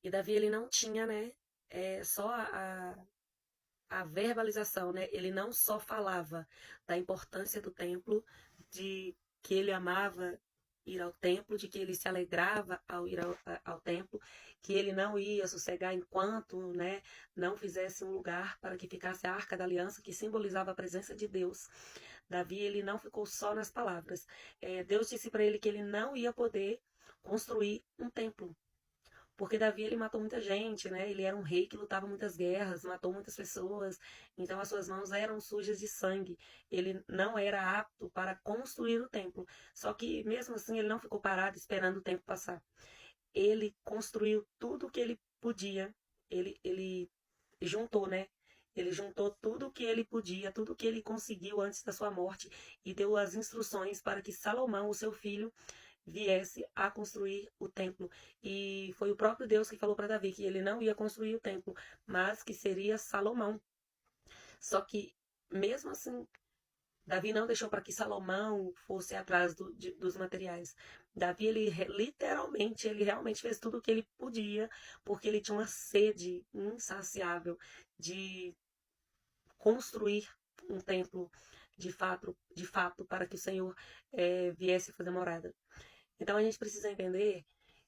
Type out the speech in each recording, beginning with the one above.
E Davi, ele não tinha, né, só a verbalização, né? Ele não só falava da importância do templo, de que ele amava ir ao templo, de que ele se alegrava ao ir ao templo, que ele não ia sossegar enquanto, né, não fizesse um lugar para que ficasse a Arca da Aliança, que simbolizava a presença de Deus. Davi, ele não ficou só nas palavras. Deus disse para ele que ele não ia poder construir um templo, porque Davi, ele matou muita gente, né? Ele era um rei que lutava muitas guerras, matou muitas pessoas, então as suas mãos eram sujas de sangue. Ele não era apto para construir o templo. Só que mesmo assim ele não ficou parado esperando o tempo passar. Ele construiu tudo o que ele podia. Ele juntou, né? Ele juntou tudo o que ele podia, tudo o que ele conseguiu antes da sua morte e deu as instruções para que Salomão, o seu filho, viesse a construir o templo. E foi o próprio Deus que falou para Davi que ele não ia construir o templo, mas que seria Salomão. Só que, mesmo assim, Davi não deixou para que Salomão fosse atrás dos materiais. Davi, ele literalmente, ele realmente fez tudo o que ele podia, porque ele tinha uma sede insaciável de construir um templo de fato para que o Senhor viesse fazer morada. Então a gente precisa entender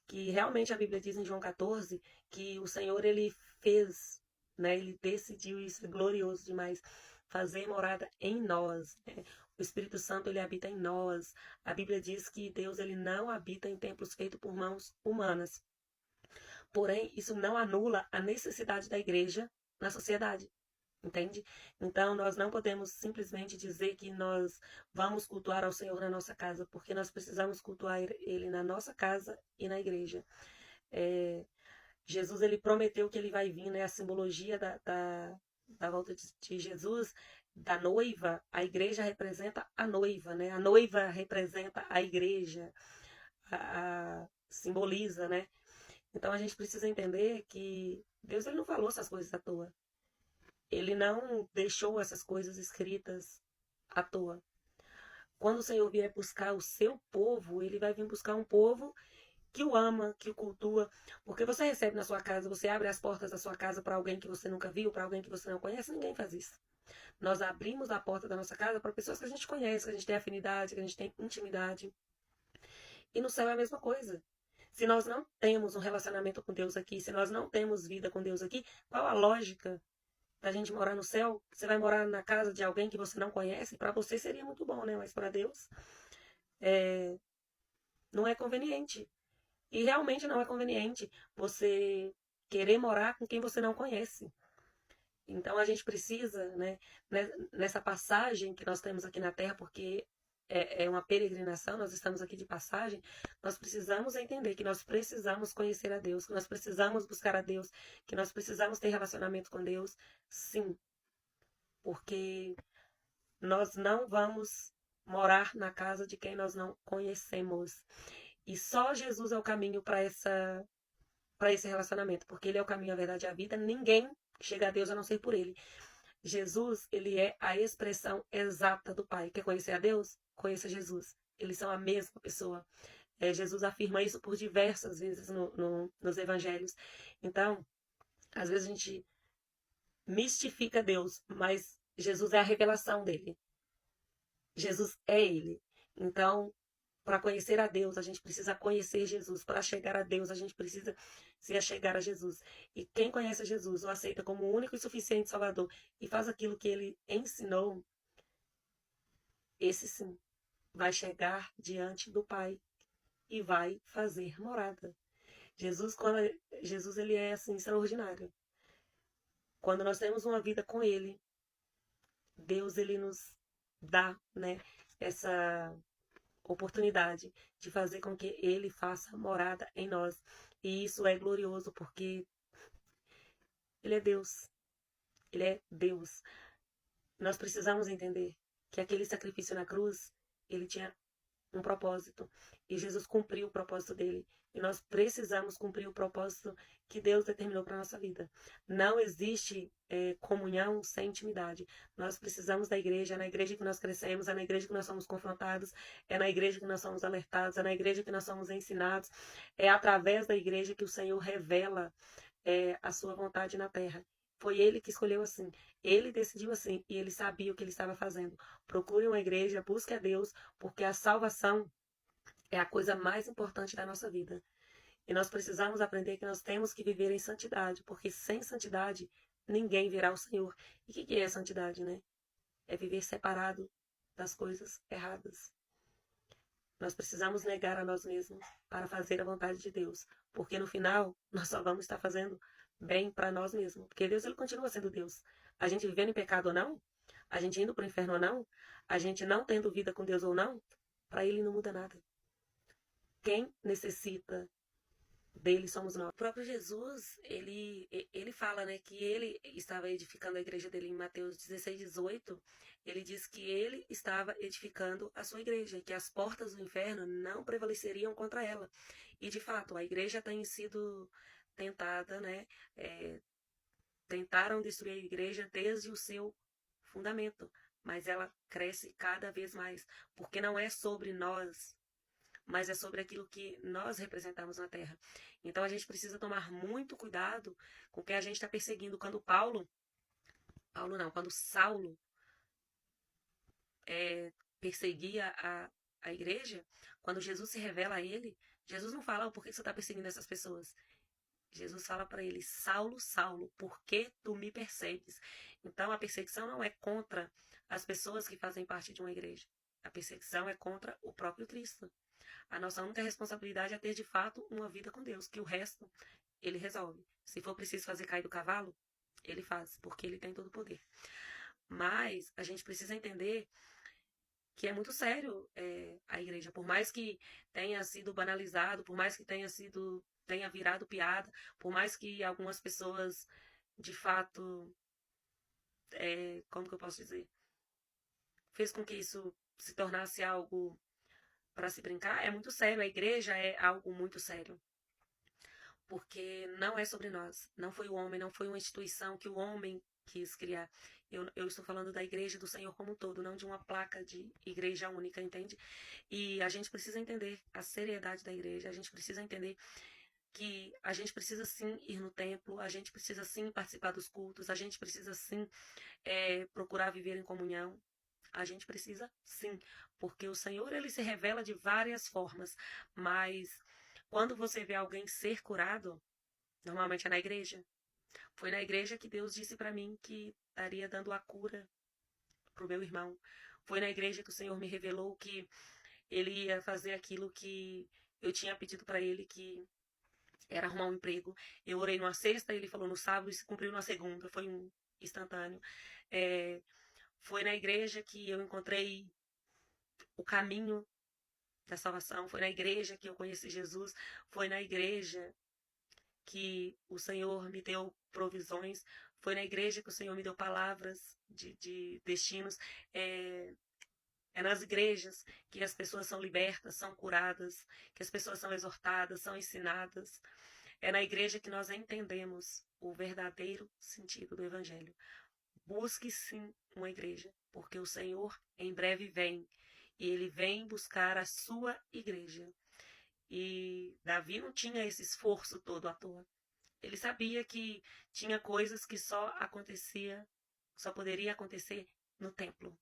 que realmente a Bíblia diz em João 14 que o Senhor, ele fez, né, ele decidiu, isso é glorioso demais, fazer morada em nós, né? O Espírito Santo, ele habita em nós. A Bíblia diz que Deus, ele não habita em templos feitos por mãos humanas. Porém, isso não anula a necessidade da igreja na sociedade. Entende? Então, nós não podemos simplesmente dizer que nós vamos cultuar ao Senhor na nossa casa, porque nós precisamos cultuar Ele na nossa casa e na igreja. É, Jesus, ele prometeu que ele vai vir, né? A simbologia da volta de Jesus, da noiva, a igreja representa a noiva, né? A noiva representa a igreja, simboliza, né? Então, a gente precisa entender que Deus, ele não falou essas coisas à toa. Ele não deixou essas coisas escritas à toa. Quando o Senhor vier buscar o seu povo, ele vai vir buscar um povo que o ama, que o cultua. Porque você recebe na sua casa, você abre as portas da sua casa para alguém que você nunca viu, para alguém que você não conhece, ninguém faz isso. Nós abrimos a porta da nossa casa para pessoas que a gente conhece, que a gente tem afinidade, que a gente tem intimidade. E no céu é a mesma coisa. Se nós não temos um relacionamento com Deus aqui, se nós não temos vida com Deus aqui, qual a lógica pra gente morar no céu? Você vai morar na casa de alguém que você não conhece? Para você seria muito bom, né? Mas para Deus não é conveniente. E realmente não é conveniente você querer morar com quem você não conhece. Então a gente precisa, né, nessa passagem que nós temos aqui na Terra, porque é uma peregrinação, nós estamos aqui de passagem, nós precisamos entender que nós precisamos conhecer a Deus, que nós precisamos buscar a Deus, que nós precisamos ter relacionamento com Deus, sim, porque nós não vamos morar na casa de quem nós não conhecemos. E só Jesus é o caminho para esse relacionamento, porque ele é o caminho, a verdade e a vida. Ninguém chega a Deus a não ser por ele. Jesus, ele é a expressão exata do Pai. Quer conhecer a Deus? Conheça Jesus. Eles são a mesma pessoa. Jesus afirma isso por diversas vezes nos evangelhos. Então, às vezes a gente mistifica Deus, mas Jesus é a revelação dele. Jesus é ele. Então, para conhecer a Deus, a gente precisa conhecer Jesus. Para chegar a Deus, a gente precisa se achegar a Jesus. E quem conhece Jesus, o aceita como o único e suficiente Salvador e faz aquilo que ele ensinou, esse sim vai chegar diante do Pai e vai fazer morada. Jesus, quando Jesus, ele é assim extraordinário. Quando nós temos uma vida com ele, Deus, ele nos dá, né, essa oportunidade de fazer com que ele faça morada em nós. E isso é glorioso porque ele é Deus. Ele é Deus. Nós precisamos entender que aquele sacrifício na cruz, ele tinha um propósito. E Jesus cumpriu o propósito dele. e nós precisamos cumprir o propósito que Deus determinou para a nossa vida. Não existe comunhão sem intimidade. Nós precisamos da igreja, é na igreja que nós crescemos, é na igreja que nós somos confrontados, é na igreja que nós somos alertados, é na igreja que nós somos ensinados, é através da igreja que o Senhor revela a sua vontade na terra. Foi ele que escolheu assim, ele decidiu assim e ele sabia o que ele estava fazendo. Procure uma igreja, busque a Deus, porque a salvação é a coisa mais importante da nossa vida. E nós precisamos aprender que nós temos que viver em santidade, porque sem santidade ninguém verá o Senhor. E o que é santidade, né? É viver separado das coisas erradas. Nós precisamos negar a nós mesmos para fazer a vontade de Deus, porque no final nós só vamos estar fazendo bem para nós mesmos, porque Deus ele continua sendo Deus. A gente vivendo em pecado ou não, a gente indo para o inferno ou não, a gente não tendo vida com Deus ou não, para ele não muda nada. Quem necessita dele somos nós. O próprio Jesus, ele fala, né, que ele estava edificando a igreja dele em Mateus 16, 18. Ele diz que ele estava edificando a sua igreja, que as portas do inferno não prevaleceriam contra ela. E, de fato, a igreja tem sido tentada, né, tentaram destruir a igreja desde o seu fundamento, mas ela cresce cada vez mais, porque não é sobre nós, mas é sobre aquilo que nós representamos na terra. Então a gente precisa tomar muito cuidado com o que a gente está perseguindo. Quando quando Saulo perseguia a igreja, quando Jesus se revela a ele, Jesus não fala por que você está perseguindo essas pessoas. Jesus fala para ele, Saulo, Saulo, por que tu me persegues? Então a perseguição não é contra as pessoas que fazem parte de uma igreja. A perseguição é contra o próprio Cristo. A nossa única responsabilidade é ter de fato uma vida com Deus, que o resto ele resolve. Se for preciso fazer cair do cavalo, ele faz, porque ele tem todo o poder. Mas a gente precisa entender que é muito sério a igreja, por mais que tenha sido banalizado, por mais que tenha virado piada, por mais que algumas pessoas de fato, como que eu posso dizer, fez com que isso se tornasse algo para se brincar, é muito sério. A igreja é algo muito sério. Porque não é sobre nós. Não foi o homem, não foi uma instituição que o homem quis criar. Eu estou falando da igreja do Senhor como um todo, não de uma placa de igreja única, entende? E a gente precisa entender a seriedade da igreja, a gente precisa entender que a gente precisa sim ir no templo, a gente precisa sim participar dos cultos, a gente precisa sim procurar viver em comunhão. A gente precisa sim, porque o Senhor ele se revela de várias formas, mas quando você vê alguém ser curado, normalmente é na igreja. Foi na igreja que Deus disse para mim que estaria dando a cura pro meu irmão. Foi na igreja que o Senhor me revelou que ele ia fazer aquilo que eu tinha pedido para ele, que era arrumar um emprego. Eu orei numa sexta, ele falou no sábado e se cumpriu na segunda. Foi um instantâneo. Foi na igreja que eu encontrei o caminho da salvação. Foi na igreja que eu conheci Jesus. Foi na igreja que o Senhor me deu provisões. Foi na igreja que o Senhor me deu palavras de destinos. É nas igrejas que as pessoas são libertas, são curadas, que as pessoas são exortadas, são ensinadas. É na igreja que nós entendemos o verdadeiro sentido do Evangelho. Busque sim uma igreja, porque o Senhor em breve vem. E ele vem buscar a sua igreja. E Davi não tinha esse esforço todo à toa. Ele sabia que tinha coisas que só poderia acontecer no templo.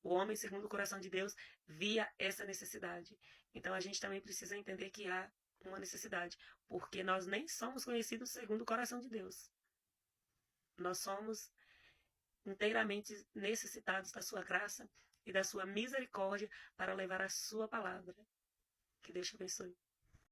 O homem, segundo o coração de Deus, via essa necessidade. Então a gente também precisa entender que há uma necessidade, porque nós nem somos conhecidos segundo o coração de Deus. Nós somos inteiramente necessitados da sua graça e da sua misericórdia para levar a sua palavra. Que Deus te abençoe.